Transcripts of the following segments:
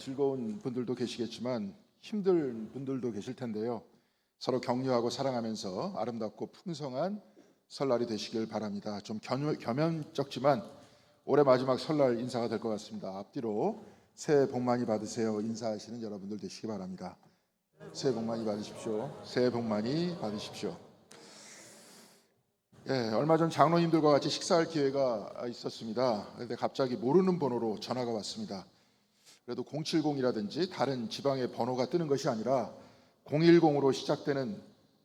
즐거운 분들도 계시겠지만 힘든 분들도 계실 텐데요. 서로 격려하고 사랑하면서 아름답고 풍성한 설날이 되시길 바랍니다. 좀 겸연쩍지만 올해 마지막 설날 인사가 될 것 같습니다. 앞뒤로 새해 복 많이 받으세요 인사하시는 여러분들 되시기 바랍니다. 새해 복 많이 받으십시오. 새해 복 많이 받으십시오. 얼마 전 장로님들과 같이 식사할 기회가 있었습니다. 그런데 갑자기 모르는 번호로 전화가 왔습니다. 그래도 070이라든지 다른 지방의 번호가 뜨는 것이 아니라 010으로 시작되는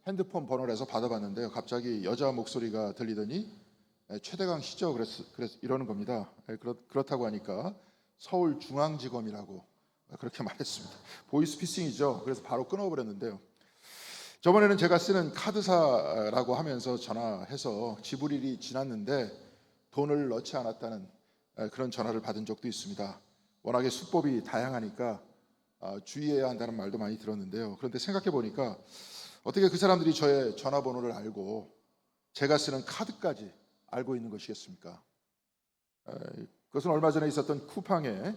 핸드폰 번호라서 받아봤는데요. 갑자기 여자 목소리가 들리더니 최대강 씨죠? 그래서 이러는 겁니다. 그렇다고 하니까 서울중앙지검이라고 그렇게 말했습니다. 보이스피싱이죠. 그래서 바로 끊어버렸는데요. 저번에는 제가 쓰는 카드사라고 하면서 전화해서 지불일이 지났는데 돈을 넣지 않았다는 그런 전화를 받은 적도 있습니다. 워낙에 수법이 다양하니까 주의해야 한다는 말도 많이 들었는데요. 그런데 생각해 보니까 어떻게 그 사람들이 저의 전화번호를 알고 제가 쓰는 카드까지 알고 있는 것이겠습니까? 그것은 얼마 전에 있었던 쿠팡의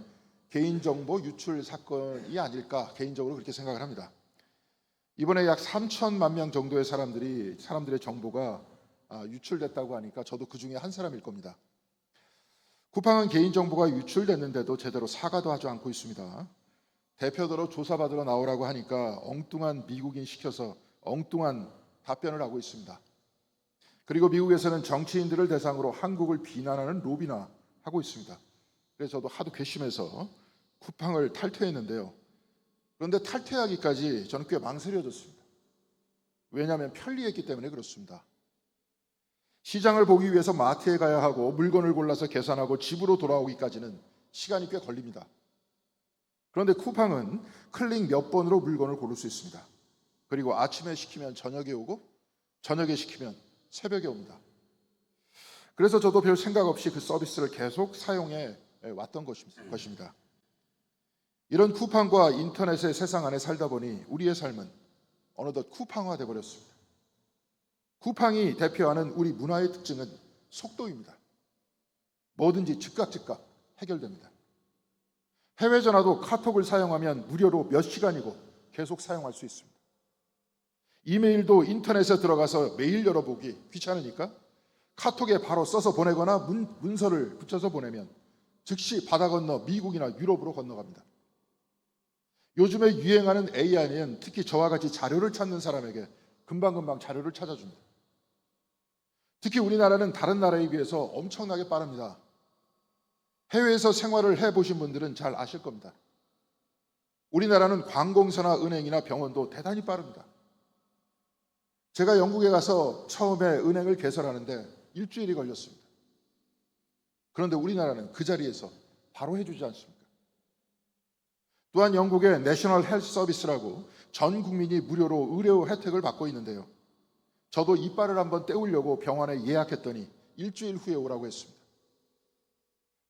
개인정보 유출 사건이 아닐까 개인적으로 그렇게 생각을 합니다. 이번에 약 3천만 명 정도의 사람들의 정보가 유출됐다고 하니까 저도 그 중에 한 사람일 겁니다. 쿠팡은 개인정보가 유출됐는데도 제대로 사과도 하지 않고 있습니다. 대표더러 조사받으러 나오라고 하니까 엉뚱한 미국인 시켜서 엉뚱한 답변을 하고 있습니다. 그리고 미국에서는 정치인들을 대상으로 한국을 비난하는 로비나 하고 있습니다. 그래서 저도 하도 괘씸해서 쿠팡을 탈퇴했는데요. 그런데 탈퇴하기까지 저는 꽤 망설여졌습니다. 왜냐하면 편리했기 때문에 그렇습니다. 시장을 보기 위해서 마트에 가야 하고 물건을 골라서 계산하고 집으로 돌아오기까지는 시간이 꽤 걸립니다. 그런데 쿠팡은 클릭 몇 번으로 물건을 고를 수 있습니다. 그리고 아침에 시키면 저녁에 오고 저녁에 시키면 새벽에 옵니다. 그래서 저도 별 생각 없이 그 서비스를 계속 사용해 왔던 것입니다. 이런 쿠팡과 인터넷의 세상 안에 살다 보니 우리의 삶은 어느덧 쿠팡화돼 버렸습니다. 쿠팡이 대표하는 우리 문화의 특징은 속도입니다. 뭐든지 즉각 해결됩니다. 해외 전화도 카톡을 사용하면 무료로 몇 시간이고 계속 사용할 수 있습니다. 이메일도 인터넷에 들어가서 메일 열어보기 귀찮으니까 카톡에 바로 써서 보내거나 문서를 붙여서 보내면 즉시 바다 건너 미국이나 유럽으로 건너갑니다. 요즘에 유행하는 AI는 특히 저와 같이 자료를 찾는 사람에게 금방금방 자료를 찾아줍니다. 특히 우리나라는 다른 나라에 비해서 엄청나게 빠릅니다. 해외에서 생활을 해보신 분들은 잘 아실 겁니다. 우리나라는 관공서나 은행이나 병원도 대단히 빠릅니다. 제가 영국에 가서 처음에 은행을 개설하는데 일주일이 걸렸습니다. 그런데 우리나라는 그 자리에서 바로 해주지 않습니까? 또한 영국의 내셔널 헬스 서비스라고 전 국민이 무료로 의료 혜택을 받고 있는데요. 저도 이빨을 한번 떼우려고 병원에 예약했더니 일주일 후에 오라고 했습니다.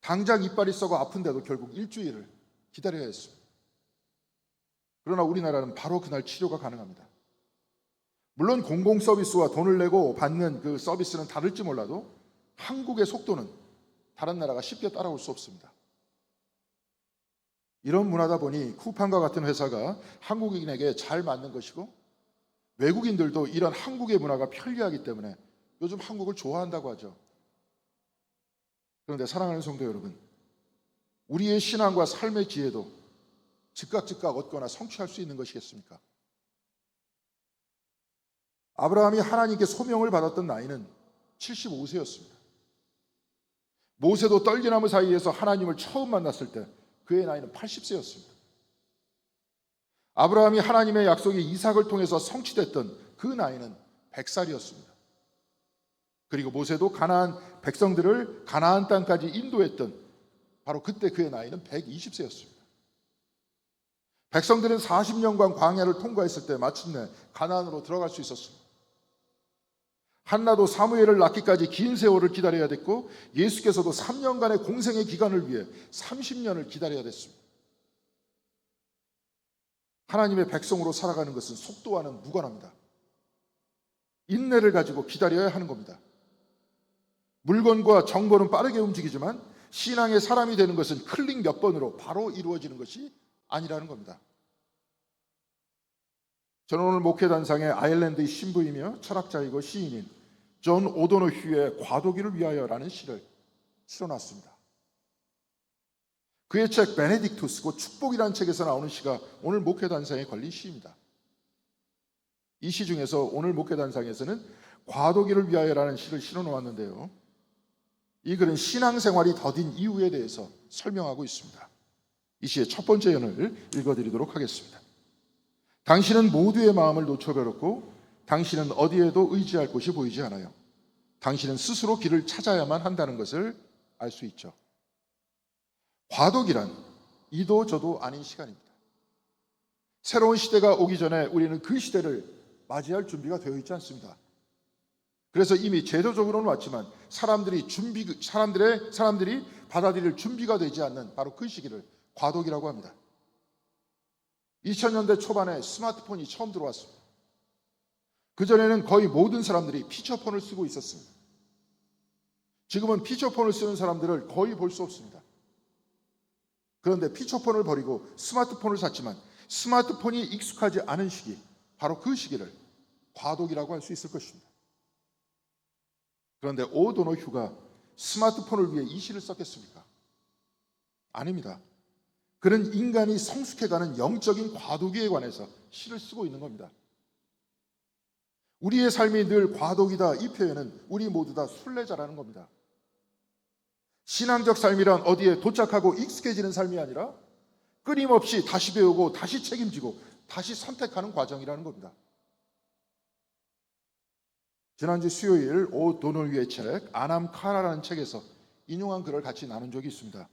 당장 이빨이 썩어 아픈데도 결국 일주일을 기다려야 했습니다. 그러나 우리나라는 바로 그날 치료가 가능합니다. 물론 공공 서비스와 돈을 내고 받는 그 서비스는 다를지 몰라도 한국의 속도는 다른 나라가 쉽게 따라올 수 없습니다. 이런 문화다 보니 쿠팡과 같은 회사가 한국인에게 잘 맞는 것이고 외국인들도 이런 한국의 문화가 편리하기 때문에 요즘 한국을 좋아한다고 하죠. 그런데 사랑하는 성도 여러분, 우리의 신앙과 삶의 지혜도 즉각 얻거나 성취할 수 있는 것이겠습니까? 아브라함이 하나님께 소명을 받았던 나이는 75세였습니다. 모세도 떨기나무 사이에서 하나님을 처음 만났을 때 그의 나이는 80세였습니다. 아브라함이 하나님의 약속이 이삭을 통해서 성취됐던 그 나이는 100살이었습니다. 그리고 모세도 가나안 백성들을 가나안 땅까지 인도했던 바로 그때 그의 나이는 120세였습니다. 백성들은 40년간 광야를 통과했을 때 마침내 가나안으로 들어갈 수 있었습니다. 한나도 사무엘을 낳기까지 긴 세월을 기다려야 됐고 예수께서도 3년간의 공생의 기간을 위해 30년을 기다려야 됐습니다. 하나님의 백성으로 살아가는 것은 속도와는 무관합니다. 인내를 가지고 기다려야 하는 겁니다. 물건과 정보는 빠르게 움직이지만 신앙의 사람이 되는 것은 클릭 몇 번으로 바로 이루어지는 것이 아니라는 겁니다. 저는 오늘 목회단상에 아일랜드의 신부이며 철학자이고 시인인 존 오도노휴의 과도기를 위하여라는 시를 실어놨습니다. 그의 책 베네딕투스, 그 축복이라는 책에서 나오는 시가 오늘 목회단상에 걸린 시입니다. 이 시 중에서 오늘 목회단상에서는 과도기를 위하여라는 시를 실어놓았는데요, 이 글은 신앙생활이 더딘 이유에 대해서 설명하고 있습니다. 이 시의 첫 번째 연을 읽어드리도록 하겠습니다. 당신은 모두의 마음을 놓쳐버렸고 당신은 어디에도 의지할 곳이 보이지 않아요. 당신은 스스로 길을 찾아야만 한다는 것을 알 수 있죠. 과도기란 이도 저도 아닌 시간입니다. 새로운 시대가 오기 전에 우리는 그 시대를 맞이할 준비가 되어 있지 않습니다. 그래서 이미 제도적으로는 왔지만 사람들이 받아들일 준비가 되지 않는 바로 그 시기를 과도기라고 합니다. 2000년대 초반에 스마트폰이 처음 들어왔습니다. 그전에는 거의 모든 사람들이 피처폰을 쓰고 있었습니다. 지금은 피처폰을 쓰는 사람들을 거의 볼 수 없습니다. 그런데 피처폰을 버리고 스마트폰을 샀지만 스마트폰이 익숙하지 않은 시기, 바로 그 시기를 과도기라고 할 수 있을 것입니다. 그런데 오도노휴가 스마트폰을 위해 이 시를 썼겠습니까? 아닙니다. 그는 인간이 성숙해가는 영적인 과도기에 관해서 시를 쓰고 있는 겁니다. 우리의 삶이 늘 과도기다, 이 표현은 우리 모두 다 순례자라는 겁니다. 신앙적 삶이란 어디에 도착하고 익숙해지는 삶이 아니라 끊임없이 다시 배우고 다시 책임지고 다시 선택하는 과정이라는 겁니다. 지난주 수요일 오도노휴의 책 아남 카라라는 책에서 인용한 글을 같이 나눈 적이 있습니다.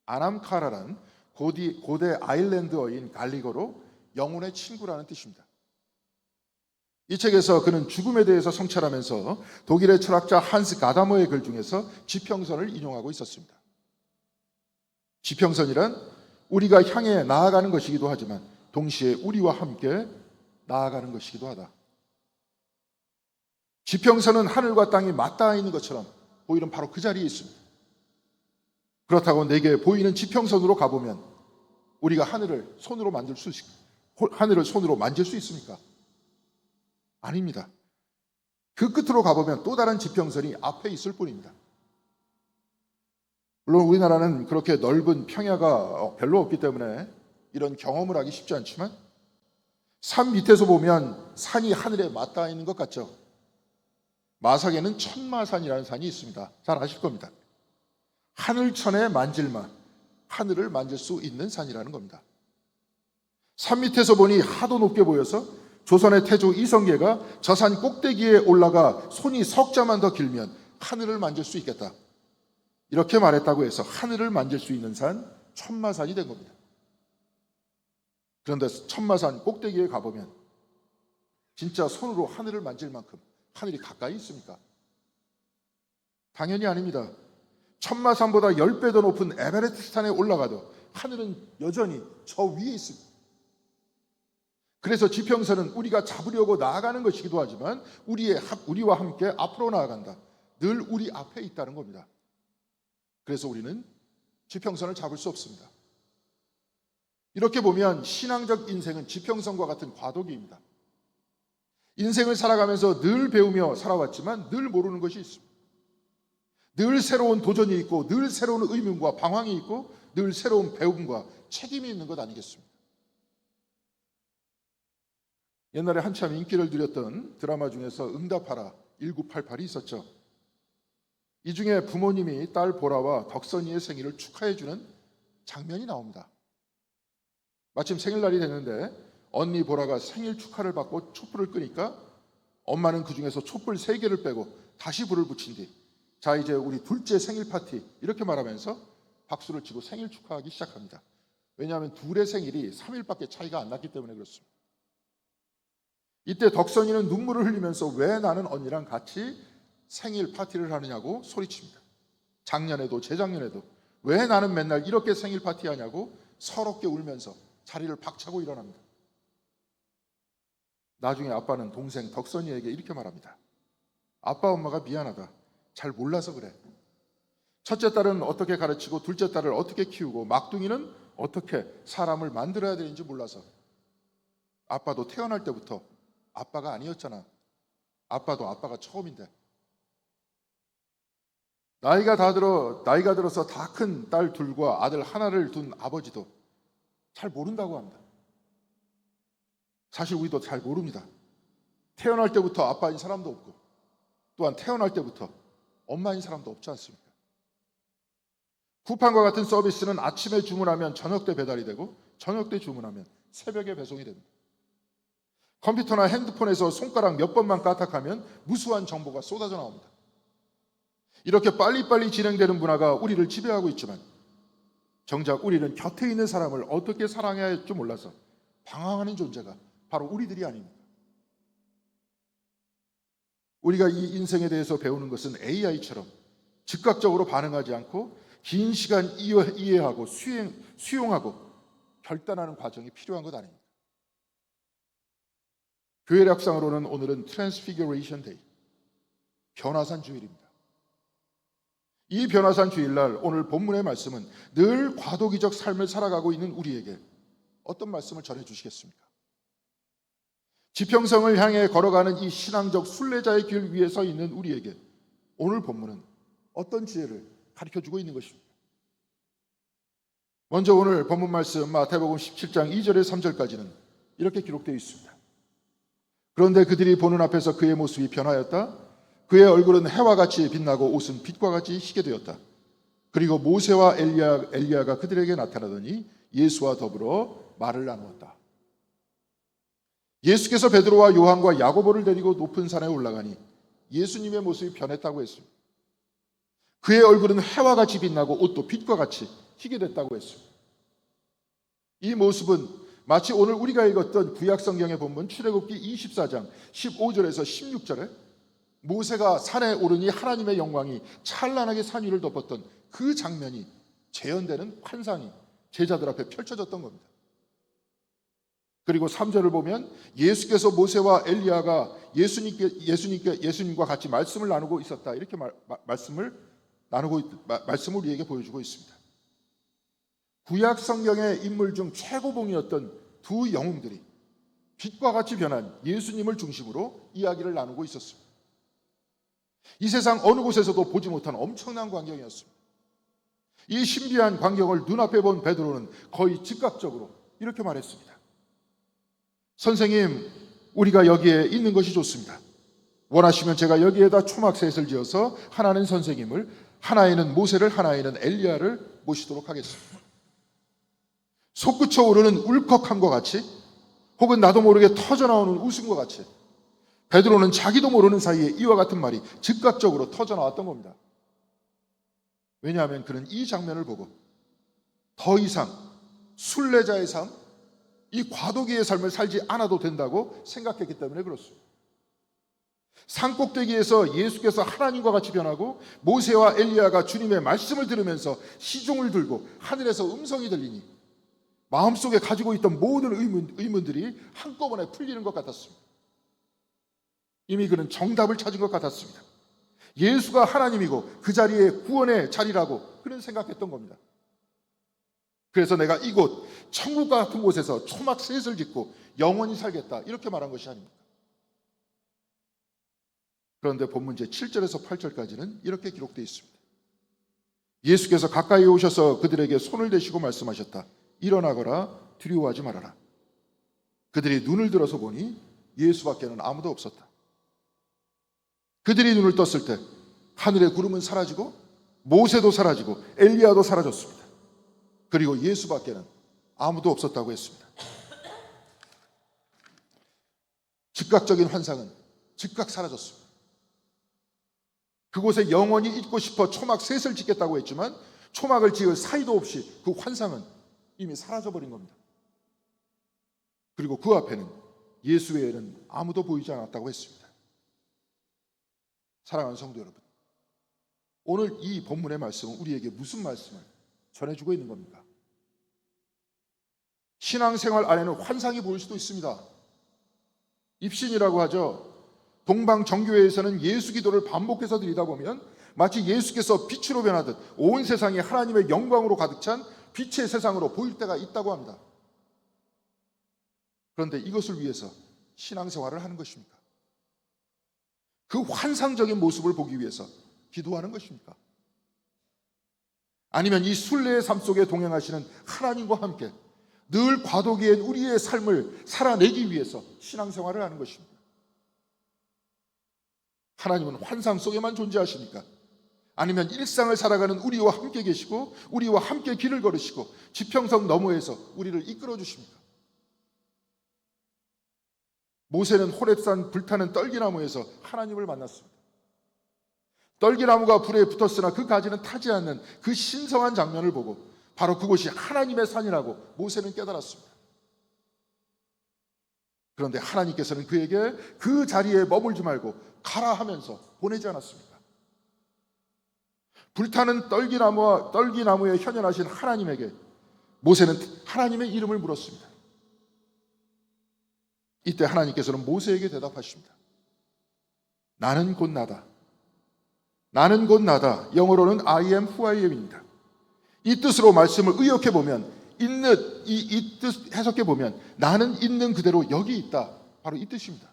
아남 카라란 고대 아일랜드어인 갈리거로 영혼의 친구라는 뜻입니다. 이 책에서 그는 죽음에 대해서 성찰하면서 독일의 철학자 한스 가다머의 글 중에서 지평선을 인용하고 있었습니다. 지평선이란 우리가 향해 나아가는 것이기도 하지만 동시에 우리와 함께 나아가는 것이기도 하다. 지평선은 하늘과 땅이 맞닿아 있는 것처럼 보이는 바로 그 자리에 있습니다. 그렇다고 내게 보이는 지평선으로 가보면 우리가 하늘을 손으로 만질 수 있습니까? 아닙니다. 그 끝으로 가보면 또 다른 지평선이 앞에 있을 뿐입니다. 물론 우리나라는 그렇게 넓은 평야가 별로 없기 때문에 이런 경험을 하기 쉽지 않지만 산 밑에서 보면 산이 하늘에 맞닿아 있는 것 같죠. 마삭에는 천마산이라는 산이 있습니다. 잘 아실 겁니다. 하늘천에 만질만 하늘을 만질 수 있는 산이라는 겁니다. 산 밑에서 보니 하도 높게 보여서 조선의 태조 이성계가 저 산 꼭대기에 올라가 손이 석자만 더 길면 하늘을 만질 수 있겠다, 이렇게 말했다고 해서 하늘을 만질 수 있는 산 천마산이 된 겁니다. 그런데 천마산 꼭대기에 가보면 진짜 손으로 하늘을 만질 만큼 하늘이 가까이 있습니까? 당연히 아닙니다. 천마산보다 10배 더 높은 에베레스트 산에 올라가도 하늘은 여전히 저 위에 있습니다. 그래서 지평선은 우리가 잡으려고 나아가는 것이기도 하지만 우리와 함께 앞으로 나아간다, 늘 우리 앞에 있다는 겁니다. 그래서 우리는 지평선을 잡을 수 없습니다. 이렇게 보면 신앙적 인생은 지평선과 같은 과도기입니다. 인생을 살아가면서 늘 배우며 살아왔지만 늘 모르는 것이 있습니다. 늘 새로운 도전이 있고 늘 새로운 의문과 방황이 있고 늘 새로운 배움과 책임이 있는 것 아니겠습니까? 옛날에 한참 인기를 누렸던 드라마 중에서 응답하라 1988이 있었죠. 이 중에 부모님이 딸 보라와 덕선이의 생일을 축하해주는 장면이 나옵니다. 마침 생일날이 됐는데 언니 보라가 생일 축하를 받고 촛불을 끄니까 엄마는 그 중에서 촛불 3개를 빼고 다시 불을 붙인 뒤, 자 이제 우리 둘째 생일 파티, 이렇게 말하면서 박수를 치고 생일 축하하기 시작합니다. 왜냐하면 둘의 생일이 3일밖에 차이가 안 났기 때문에 그렇습니다. 이때 덕선이는 눈물을 흘리면서 왜 나는 언니랑 같이 생일 파티를 하느냐고 소리칩니다. 작년에도 재작년에도 왜 나는 맨날 이렇게 생일 파티하냐고 서럽게 울면서 자리를 박차고 일어납니다. 나중에 아빠는 동생 덕선이에게 이렇게 말합니다. 아빠 엄마가 미안하다. 잘 몰라서 그래. 첫째 딸은 어떻게 가르치고 둘째 딸을 어떻게 키우고 막둥이는 어떻게 사람을 만들어야 되는지 몰라서. 아빠도 태어날 때부터 아빠가 아니었잖아. 아빠도 아빠가 처음인데. 나이가 들어서 다 큰 딸 둘과 아들 하나를 둔 아버지도 잘 모른다고 합니다. 사실 우리도 잘 모릅니다. 태어날 때부터 아빠인 사람도 없고, 또한 태어날 때부터 엄마인 사람도 없지 않습니까? 쿠팡과 같은 서비스는 아침에 주문하면 저녁 때 배달이 되고, 저녁 때 주문하면 새벽에 배송이 됩니다. 컴퓨터나 핸드폰에서 손가락 몇 번만 까딱하면 무수한 정보가 쏟아져 나옵니다. 이렇게 빨리빨리 진행되는 문화가 우리를 지배하고 있지만, 정작 우리는 곁에 있는 사람을 어떻게 사랑해야 할지 몰라서 방황하는 존재가 바로 우리들이 아닙니까? 우리가 이 인생에 대해서 배우는 것은 AI처럼 즉각적으로 반응하지 않고 긴 시간 이해하고 수용하고 결단하는 과정이 필요한 것 아닙니까? 교회락상으로는 오늘은 트랜스피규레이션 데이, 변화산 주일입니다. 이 변화산 주일날 오늘 본문의 말씀은 늘 과도기적 삶을 살아가고 있는 우리에게 어떤 말씀을 전해주시겠습니까? 지평성을 향해 걸어가는 이 신앙적 순례자의 길 위에 서 있는 우리에게 오늘 본문은 어떤 지혜를 가르쳐주고 있는 것입니까? 먼저 오늘 본문 말씀 마태복음 17장 2절에서 3절까지는 이렇게 기록되어 있습니다. 그런데 그들이 보는 앞에서 그의 모습이 변하였다. 그의 얼굴은 해와 같이 빛나고 옷은 빛과 같이 희게 되었다. 그리고 모세와 엘리야가 그들에게 나타나더니 예수와 더불어 말을 나누었다. 예수께서 베드로와 요한과 야고보를 데리고 높은 산에 올라가니 예수님의 모습이 변했다고 했습니다. 그의 얼굴은 해와 같이 빛나고 옷도 빛과 같이 희게 됐다고 했습니다. 이 모습은 마치 오늘 우리가 읽었던 구약성경의 본문 출애굽기 24장 15절에서 16절에 모세가 산에 오르니 하나님의 영광이 찬란하게 산 위를 덮었던 그 장면이 재현되는 환상이 제자들 앞에 펼쳐졌던 겁니다. 그리고 3절을 보면 예수께서 모세와 엘리야가 예수님과 같이 말씀을 나누고 있었다. 이렇게 말씀을 우리에게 보여주고 있습니다. 구약 성경의 인물 중 최고봉이었던 두 영웅들이 빛과 같이 변한 예수님을 중심으로 이야기를 나누고 있었습니다. 이 세상 어느 곳에서도 보지 못한 엄청난 광경이었습니다. 이 신비한 광경을 눈앞에 본 베드로는 거의 즉각적으로 이렇게 말했습니다. 선생님, 우리가 여기에 있는 것이 좋습니다. 원하시면 제가 여기에다 초막셋을 지어서 하나는 선생님을, 하나에는 모세를, 하나에는 엘리야를 모시도록 하겠습니다. 솟구쳐 오르는 울컥함과 같이, 혹은 나도 모르게 터져나오는 웃음과 같이 베드로는 자기도 모르는 사이에 이와 같은 말이 즉각적으로 터져나왔던 겁니다. 왜냐하면 그는 이 장면을 보고 더 이상 순례자의 삶, 이 과도기의 삶을 살지 않아도 된다고 생각했기 때문에 그렇습니다. 산꼭대기에서 예수께서 하나님과 같이 변하고 모세와 엘리야가 주님의 말씀을 들으면서 시종을 들고 하늘에서 음성이 들리니 마음속에 가지고 있던 모든 의문들이 한꺼번에 풀리는 것 같았습니다. 이미 그는 정답을 찾은 것 같았습니다. 예수가 하나님이고 그 자리에 구원의 자리라고 그는 생각했던 겁니다. 그래서 내가 이곳 천국과 같은 곳에서 초막셋을 짓고 영원히 살겠다, 이렇게 말한 것이 아닙니까? 그런데 본문 제 7절에서 8절까지는 이렇게 기록되어 있습니다. 예수께서 가까이 오셔서 그들에게 손을 대시고 말씀하셨다. 일어나거라, 두려워하지 말아라. 그들이 눈을 들어서 보니 예수밖에는 아무도 없었다. 그들이 눈을 떴을 때 하늘의 구름은 사라지고 모세도 사라지고 엘리야도 사라졌습니다. 그리고 예수밖에는 아무도 없었다고 했습니다. 즉각적인 환상은 즉각 사라졌습니다. 그곳에 영원히 있고 싶어 초막셋을 짓겠다고 했지만 초막을 지을 사이도 없이 그 환상은 이미 사라져버린 겁니다. 그리고 그 앞에는 예수 외에는 아무도 보이지 않았다고 했습니다. 사랑하는 성도 여러분, 오늘 이 본문의 말씀은 우리에게 무슨 말씀을 전해주고 있는 겁니까? 신앙생활 안에는 환상이 보일 수도 있습니다. 입신이라고 하죠. 동방 정교회에서는 예수 기도를 반복해서 드리다 보면 마치 예수께서 빛으로 변하듯 온 세상이 하나님의 영광으로 가득 찬 빛의 세상으로 보일 때가 있다고 합니다. 그런데 이것을 위해서 신앙생활을 하는 것입니까? 그 환상적인 모습을 보기 위해서 기도하는 것입니까? 아니면 이 순례의 삶 속에 동행하시는 하나님과 함께 늘 과도기엔 우리의 삶을 살아내기 위해서 신앙생활을 하는 것입니다. 하나님은 환상 속에만 존재하십니까? 아니면 일상을 살아가는 우리와 함께 계시고 우리와 함께 길을 걸으시고 지평선 너머에서 우리를 이끌어 주십니까? 모세는 호렙산 불타는 떨기나무에서 하나님을 만났습니다. 떨기나무가 불에 붙었으나 그 가지는 타지 않는 그 신성한 장면을 보고 바로 그곳이 하나님의 산이라고 모세는 깨달았습니다. 그런데 하나님께서는 그에게 그 자리에 머물지 말고 가라 하면서 보내지 않았습니까? 불타는 떨기나무에 현현하신 하나님에게 모세는 하나님의 이름을 물었습니다. 이때 하나님께서는 모세에게 대답하십니다. 나는 곧 나다. 나는 곧 나다. 영어로는 I am who I am입니다. 이 뜻으로 말씀을 의역해보면 이 뜻 해석해보면 나는 있는 그대로 여기 있다. 바로 이 뜻입니다.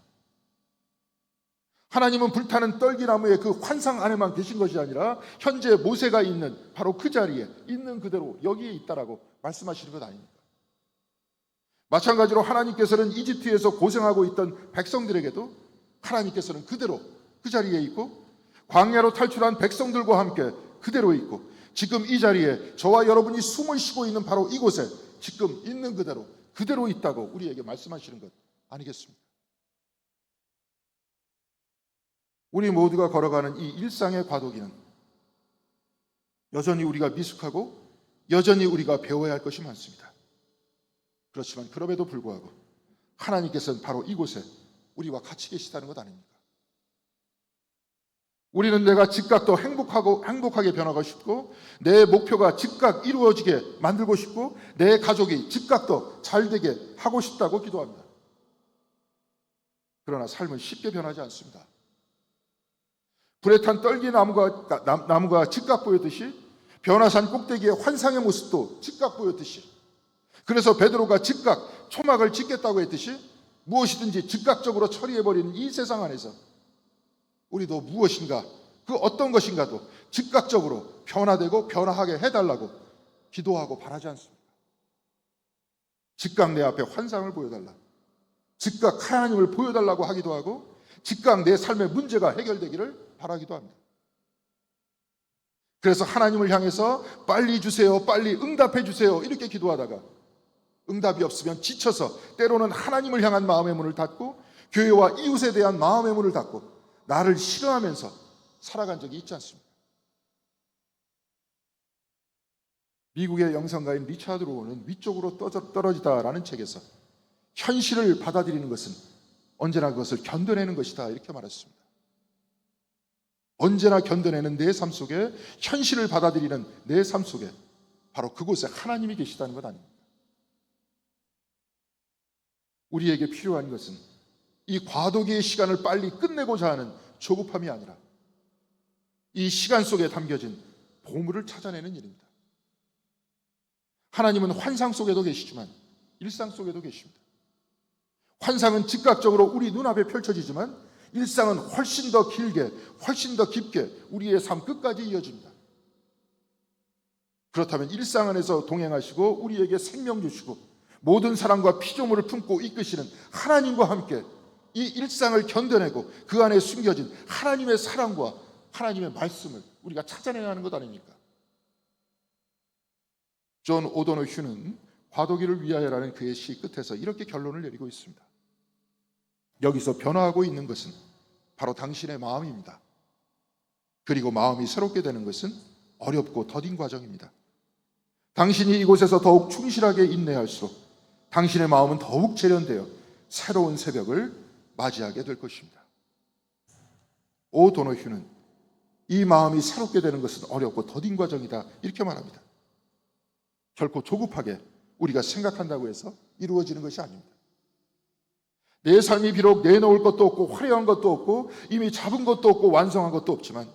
하나님은 불타는 떨기나무의 그 환상 안에만 계신 것이 아니라 현재 모세가 있는 바로 그 자리에 있는 그대로 여기에 있다라고 말씀하시는 것 아닙니까? 마찬가지로 하나님께서는 이집트에서 고생하고 있던 백성들에게도 하나님께서는 그대로 그 자리에 있고 광야로 탈출한 백성들과 함께 그대로 있고 지금 이 자리에 저와 여러분이 숨을 쉬고 있는 바로 이곳에 지금 있는 그대로 있다고 우리에게 말씀하시는 것 아니겠습니까? 우리 모두가 걸어가는 이 일상의 과도기는 여전히 우리가 미숙하고 여전히 우리가 배워야 할 것이 많습니다. 그렇지만 그럼에도 불구하고 하나님께서는 바로 이곳에 우리와 같이 계시다는 것 아닙니까? 우리는 내가 즉각 더 행복하게 변하고 싶고 내 목표가 즉각 이루어지게 만들고 싶고 내 가족이 즉각 더 잘되게 하고 싶다고 기도합니다. 그러나 삶은 쉽게 변하지 않습니다. 불에 탄 떨기나무가 즉각 보였듯이 변화산 꼭대기의 환상의 모습도 즉각 보였듯이 그래서 베드로가 즉각 초막을 짓겠다고 했듯이 무엇이든지 즉각적으로 처리해버리는 이 세상 안에서 우리도 무엇인가 그 어떤 것인가도 즉각적으로 변화되고 변화하게 해달라고 기도하고 바라지 않습니다. 즉각 내 앞에 환상을 보여달라, 즉각 하나님을 보여달라고 하기도 하고 즉각 내 삶의 문제가 해결되기를 바라기도 합니다. 그래서 하나님을 향해서 빨리 주세요, 빨리 응답해 주세요 이렇게 기도하다가 응답이 없으면 지쳐서 때로는 하나님을 향한 마음의 문을 닫고 교회와 이웃에 대한 마음의 문을 닫고 나를 싫어하면서 살아간 적이 있지 않습니까? 미국의 영성가인 리차드 로우는 위쪽으로 떨어지다라는 책에서 현실을 받아들이는 것은 언제나 그것을 견뎌내는 것이다 이렇게 말했습니다. 언제나 견뎌내는 내 삶 속에 현실을 받아들이는 내 삶 속에 바로 그곳에 하나님이 계시다는 것 아닙니까? 우리에게 필요한 것은 이 과도기의 시간을 빨리 끝내고자 하는 조급함이 아니라 이 시간 속에 담겨진 보물을 찾아내는 일입니다. 하나님은 환상 속에도 계시지만 일상 속에도 계십니다. 환상은 즉각적으로 우리 눈앞에 펼쳐지지만 일상은 훨씬 더 길게, 훨씬 더 깊게 우리의 삶 끝까지 이어집니다. 그렇다면 일상 안에서 동행하시고 우리에게 생명 주시고 모든 사랑과 피조물을 품고 이끄시는 하나님과 함께 이 일상을 견뎌내고 그 안에 숨겨진 하나님의 사랑과 하나님의 말씀을 우리가 찾아내야 하는 것 아닙니까? 존 오도너 휴는 과도기를 위하여라는 그의 시 끝에서 이렇게 결론을 내리고 있습니다. 여기서 변화하고 있는 것은 바로 당신의 마음입니다. 그리고 마음이 새롭게 되는 것은 어렵고 더딘 과정입니다. 당신이 이곳에서 더욱 충실하게 인내할수록 당신의 마음은 더욱 재련되어 새로운 새벽을 맞이하게 될 것입니다. 오도너 휴는 이 마음이 새롭게 되는 것은 어렵고 더딘 과정이다 이렇게 말합니다. 결코 조급하게 우리가 생각한다고 해서 이루어지는 것이 아닙니다. 내 삶이 비록 내놓을 것도 없고 화려한 것도 없고 이미 잡은 것도 없고 완성한 것도 없지만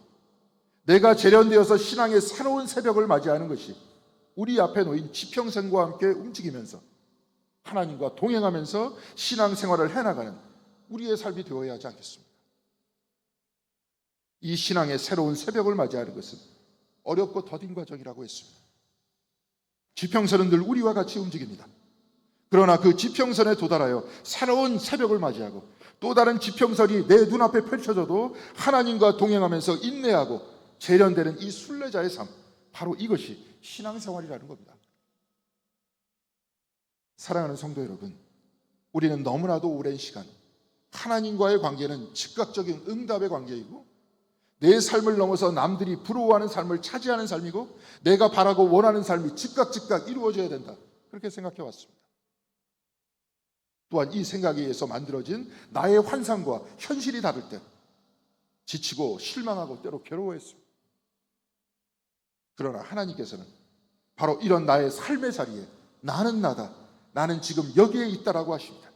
내가 재련되어서 신앙의 새로운 새벽을 맞이하는 것이 우리 앞에 놓인 지평선과 함께 움직이면서 하나님과 동행하면서 신앙생활을 해나가는 우리의 삶이 되어야 하지 않겠습니까? 이 신앙의 새로운 새벽을 맞이하는 것은 어렵고 더딘 과정이라고 했습니다. 지평선은 늘 우리와 같이 움직입니다. 그러나 그 지평선에 도달하여 새로운 새벽을 맞이하고 또 다른 지평선이 내 눈앞에 펼쳐져도 하나님과 동행하면서 인내하고 재련되는 이 순례자의 삶, 바로 이것이 신앙생활이라는 겁니다. 사랑하는 성도 여러분, 우리는 너무나도 오랜 시간 하나님과의 관계는 즉각적인 응답의 관계이고 내 삶을 넘어서 남들이 부러워하는 삶을 차지하는 삶이고 내가 바라고 원하는 삶이 즉각 이루어져야 된다, 그렇게 생각해 왔습니다. 또한 이 생각에 의해서 만들어진 나의 환상과 현실이 다를 때 지치고 실망하고 때로 괴로워했습니다. 그러나 하나님께서는 바로 이런 나의 삶의 자리에 나는 나다, 나는 지금 여기에 있다라고 하십니다.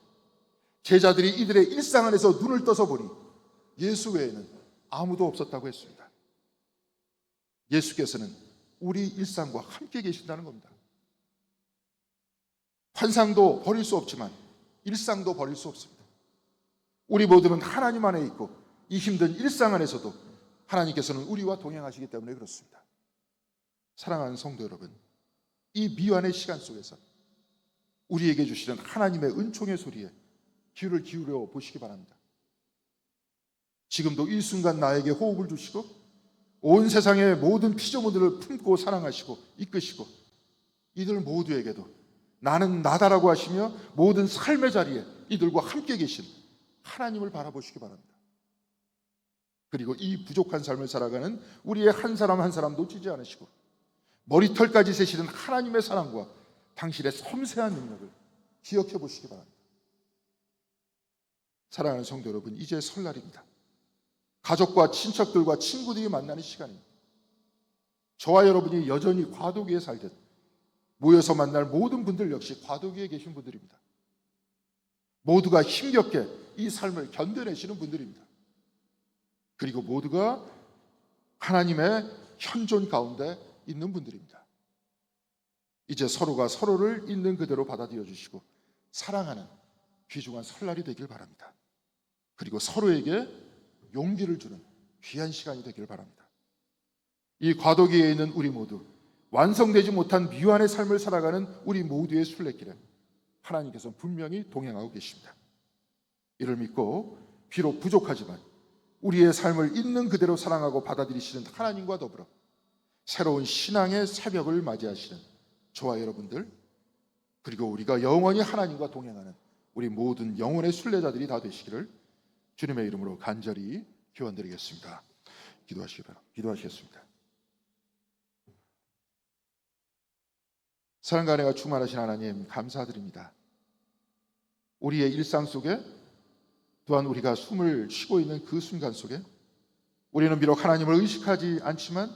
제자들이 이들의 일상 안에서 눈을 떠서 보니 예수 외에는 아무도 없었다고 했습니다. 예수께서는 우리 일상과 함께 계신다는 겁니다. 환상도 버릴 수 없지만 일상도 버릴 수 없습니다. 우리 모두는 하나님 안에 있고 이 힘든 일상 안에서도 하나님께서는 우리와 동행하시기 때문에 그렇습니다. 사랑하는 성도 여러분, 이 미완의 시간 속에서 우리에게 주시는 하나님의 은총의 소리에 귀를 기울여 보시기 바랍니다. 지금도 이 순간 나에게 호흡을 주시고 온 세상의 모든 피조물들을 품고 사랑하시고 이끄시고 이들 모두에게도 나는 나다라고 하시며 모든 삶의 자리에 이들과 함께 계신 하나님을 바라보시기 바랍니다. 그리고 이 부족한 삶을 살아가는 우리의 한 사람 한 사람 놓치지 않으시고 머리털까지 세시는 하나님의 사랑과 당신의 섬세한 능력을 기억해 보시기 바랍니다. 사랑하는 성도 여러분, 이제 설날입니다. 가족과 친척들과 친구들이 만나는 시간입니다. 저와 여러분이 여전히 과도기에 살듯 모여서 만날 모든 분들 역시 과도기에 계신 분들입니다. 모두가 힘겹게 이 삶을 견뎌내시는 분들입니다. 그리고 모두가 하나님의 현존 가운데 있는 분들입니다. 이제 서로가 서로를 있는 그대로 받아들여 주시고 사랑하는 귀중한 설날이 되길 바랍니다. 그리고 서로에게 용기를 주는 귀한 시간이 되길 바랍니다. 이 과도기에 있는 우리 모두, 완성되지 못한 미완의 삶을 살아가는 우리 모두의 순례길에 하나님께서 분명히 동행하고 계십니다. 이를 믿고 비록 부족하지만 우리의 삶을 있는 그대로 사랑하고 받아들이시는 하나님과 더불어 새로운 신앙의 새벽을 맞이하시는 저와 여러분들, 그리고 우리가 영원히 하나님과 동행하는 우리 모든 영혼의 순례자들이 다 되시기를 주님의 이름으로 간절히 기원드리겠습니다. 기도하시겠습니다. 사랑과 은혜가 충만하신 하나님, 감사드립니다. 우리의 일상 속에, 또한 우리가 숨을 쉬고 있는 그 순간 속에 우리는 비록 하나님을 의식하지 않지만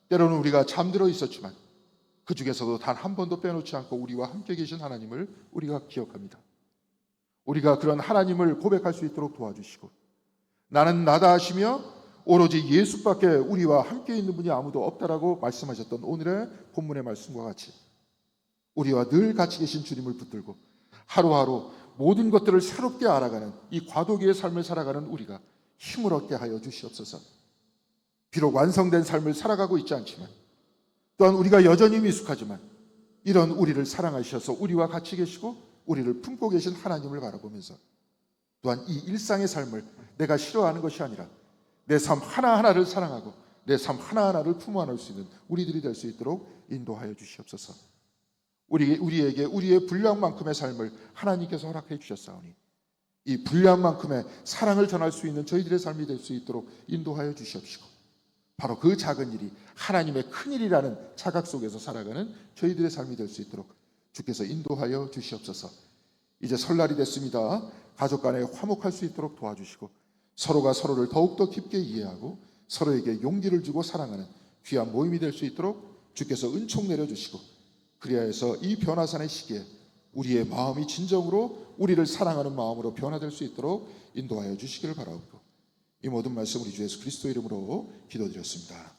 때로는 우리가 잠들어 있었지만 그 중에서도 단 한 번도 빼놓지 않고 우리와 함께 계신 하나님을 우리가 기억합니다. 우리가 그런 하나님을 고백할 수 있도록 도와주시고 나는 나다 하시며 오로지 예수밖에 우리와 함께 있는 분이 아무도 없다라고 말씀하셨던 오늘의 본문의 말씀과 같이 우리와 늘 같이 계신 주님을 붙들고 하루하루 모든 것들을 새롭게 알아가는 이 과도기의 삶을 살아가는 우리가 힘을 얻게 하여 주시옵소서. 비록 완성된 삶을 살아가고 있지 않지만 또한 우리가 여전히 미숙하지만 이런 우리를 사랑하셔서 우리와 같이 계시고 우리를 품고 계신 하나님을 바라보면서 또한 이 일상의 삶을 내가 싫어하는 것이 아니라 내 삶 하나하나를 사랑하고 내 삶 하나하나를 품어 안을 수 있는 우리들이 될 수 있도록 인도하여 주시옵소서. 우리에게 우리의 분량만큼의 삶을 하나님께서 허락해 주셨사오니 이 분량만큼의 사랑을 전할 수 있는 저희들의 삶이 될 수 있도록 인도하여 주시옵시고 바로 그 작은 일이 하나님의 큰 일이라는 자각 속에서 살아가는 저희들의 삶이 될 수 있도록 주께서 인도하여 주시옵소서. 이제 설날이 됐습니다. 가족 간에 화목할 수 있도록 도와주시고 서로가 서로를 더욱더 깊게 이해하고 서로에게 용기를 주고 사랑하는 귀한 모임이 될 수 있도록 주께서 은총 내려주시고 그리하여서 이 변화산의 시기에 우리의 마음이 진정으로 우리를 사랑하는 마음으로 변화될 수 있도록 인도하여 주시기를 바라옵고 이 모든 말씀 우리 주 예수 그리스도 이름으로 기도드렸습니다.